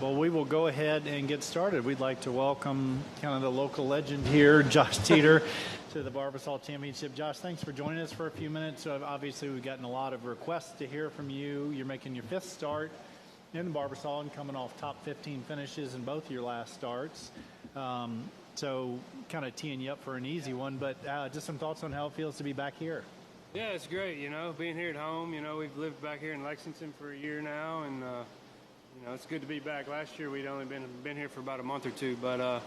Well, we will go ahead and get started. We'd like to welcome kind of the local legend here, Josh Teater, to the Barbasol Championship. Josh, thanks for joining us for a few minutes. Obviously, we've gotten a lot of requests to hear from you. You're making your 5th start in the Barbasol and coming off top 15 finishes in both your last starts. So kind of teeing you up for an easy one, but just some thoughts on how it feels to be back here. Yeah, it's great, being here at home. We've lived back here in Lexington for a year now, and it's good to be back. Last year we'd only been here for about a month or two, but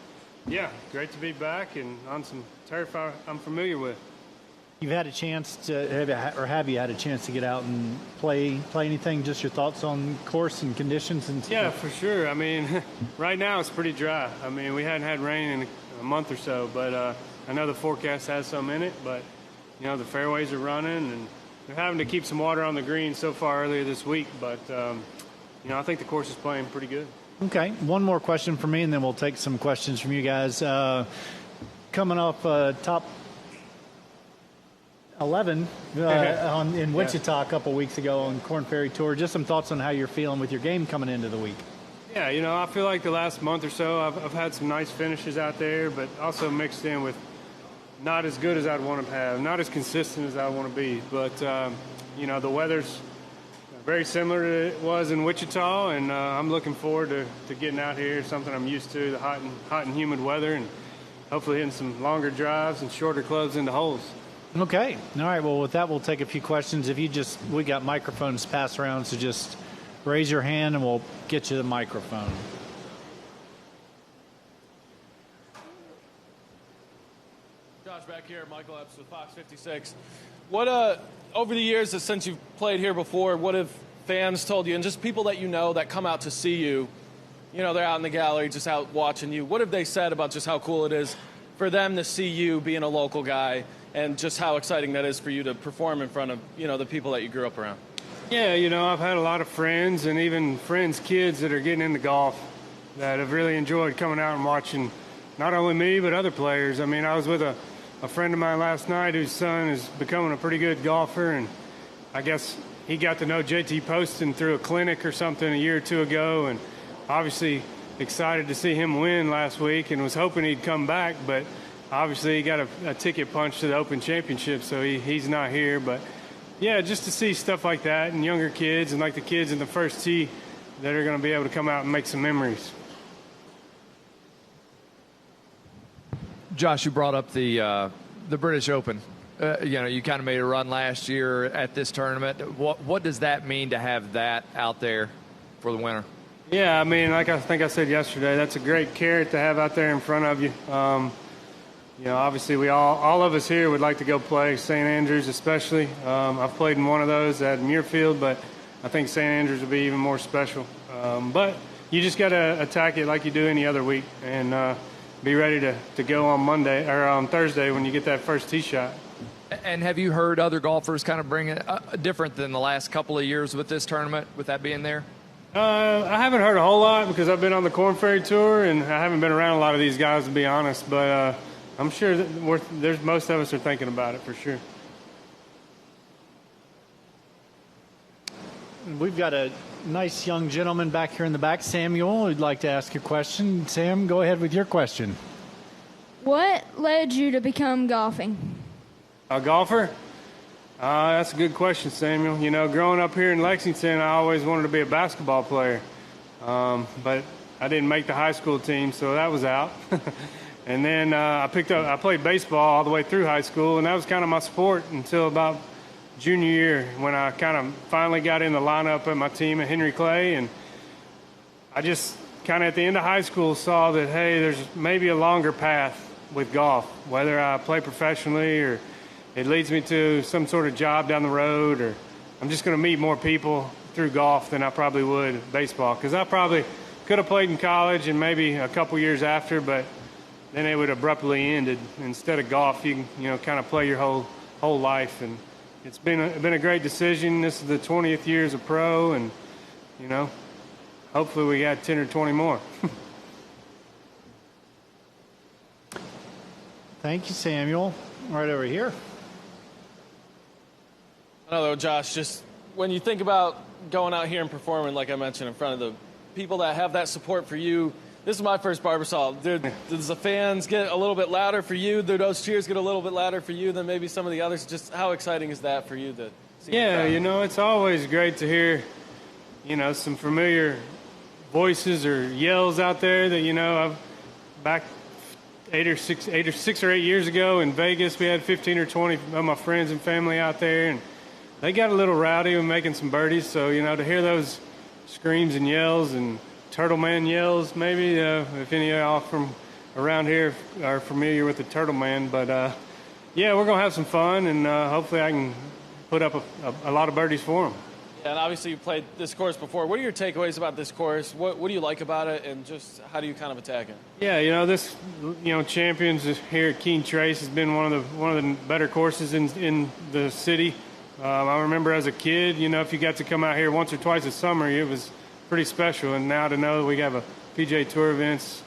yeah, great to be back and on some turf I'm familiar with. You've had a chance to, have you had a chance to get out and play anything? Just your thoughts on course and conditions and stuff? Yeah, for sure. I mean, right now it's pretty dry. I mean, we hadn't had rain in a month or so, but I know the forecast has some in it, but the fairways are running, and they're having to keep some water on the green so far earlier this week, but I think the course is playing pretty good. Okay, one more question for me, and then we'll take some questions from you guys. Coming off top 11 in Wichita a couple weeks ago on Korn Ferry Tour, just some thoughts on how you're feeling with your game coming into the week. Yeah, I feel like the last month or so I've had some nice finishes out there, but also mixed in with not as good as I'd want to have, not as consistent as I want to be. But, the weather's very similar to it was in Wichita, and I'm looking forward to getting out here, something I'm used to, the hot and humid weather, and hopefully hitting some longer drives and shorter clubs into holes. Okay. All right. Well, with that, we'll take a few questions. We got microphones passed around, so just raise your hand and we'll get you the microphone. Josh back here, Michael Epps with Fox 56. What, over the years since you've played here before, what have fans told you, and just people that that come out to see you, they're out in the gallery just out watching you, what have they said about just how cool it is for them to see you being a local guy, and just how exciting that is for you to perform in front of, the people that you grew up around? Yeah, I've had a lot of friends and even friends' kids that are getting into golf that have really enjoyed coming out and watching not only me but other players. I mean, I was with a friend of mine last night whose son is becoming a pretty good golfer, and I guess he got to know JT Poston through a clinic or something a year or two ago, and obviously excited to see him win last week and was hoping he'd come back, but obviously he got a ticket punch to the Open Championship, so he's not here. But yeah, just to see stuff like that and younger kids and like the kids in the first tee that are going to be able to come out and make some memories. Josh, you brought up the British Open. You kind of made a run last year at this tournament. What does that mean to have that out there for the winter? Yeah, I mean, like I think I said yesterday, that's a great carrot to have out there in front of you. Obviously all of us here would like to go play St. Andrews, especially. I've played in one of those at Muirfield, but I think St. Andrews would be even more special. But you just got to attack it like you do any other week, and be ready to go on Monday or on Thursday when you get that first tee shot. And have you heard other golfers kind of bring it different than the last couple of years with this tournament, with that being there? I haven't heard a whole lot because I've been on the Korn Ferry Tour, and I haven't been around a lot of these guys, to be honest. But I'm sure that there's most of us are thinking about it for sure. We've got a nice young gentleman back here in the back, Samuel, who'd like to ask a question. Sam, go ahead with your question. What led you to become golfing? A golfer? That's a good question, Samuel. Growing up here in Lexington, I always wanted to be a basketball player. But I didn't make the high school team, so that was out. And then I played baseball all the way through high school, and that was kind of my sport until about junior year when I kind of finally got in the lineup at my team at Henry Clay. And I just kind of at the end of high school saw that, hey, there's maybe a longer path with golf, whether I play professionally or it leads me to some sort of job down the road, or I'm just going to meet more people through golf than I probably would baseball, because I probably could have played in college and maybe a couple years after, but then it would abruptly ended. Instead of golf, you can kind of play your whole life, and it's been a great decision. This is the 20th year as a pro, and hopefully we got 10 or 20 more. Thank you, Samuel. Right over here. I don't know, Josh, just when you think about going out here and performing, like I mentioned, in front of people that have that support for you. This is my first Barbasol. Does the fans get a little bit louder for you? Do those cheers get a little bit louder for you than maybe some of the others? Just how exciting is that for you to see? Yeah, you know, it's always great to hear, you know, some familiar voices or yells out there that, you know, I've back 6 or 8 years ago in Vegas, we had 15 or 20 of my friends and family out there, and they got a little rowdy when making some birdies. So, you know, to hear those screams and yells and Turtle Man yells, maybe, if any of y'all from around here are familiar with the Turtle Man. But, yeah, we're going to have some fun, and hopefully I can put up a lot of birdies for them. Yeah, and obviously you played this course before. What are your takeaways about this course? What do you like about it, and just how do you kind of attack it? Yeah, you know, this, you know, Champions here at Keene Trace has been one of the better courses in the city. I remember as a kid, you know, if you got to come out here once or twice a summer, it was pretty special. And now to know that we have a PGA Tour event's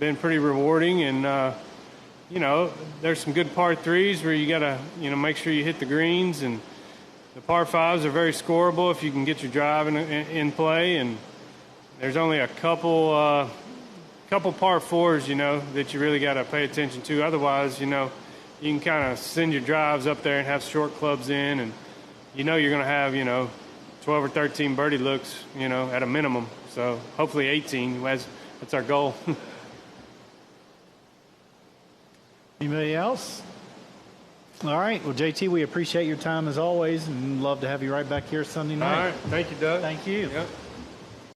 been pretty rewarding. And, you know, there's some good par threes where you got to, you know, make sure you hit the greens. And the par fives are very scoreable if you can get your drive in play. And there's only a couple par fours, you know, that you really got to pay attention to. Otherwise, you know, you can kind of send your drives up there and have short clubs in, and you know you're going to have, you know, 12 or 13 birdie looks, you know, at a minimum. So hopefully 18. That's our goal. Anybody else? All right. Well, JT, we appreciate your time as always, and love to have you right back here Sunday night. All right. Thank you, Doug. Thank you. Yep.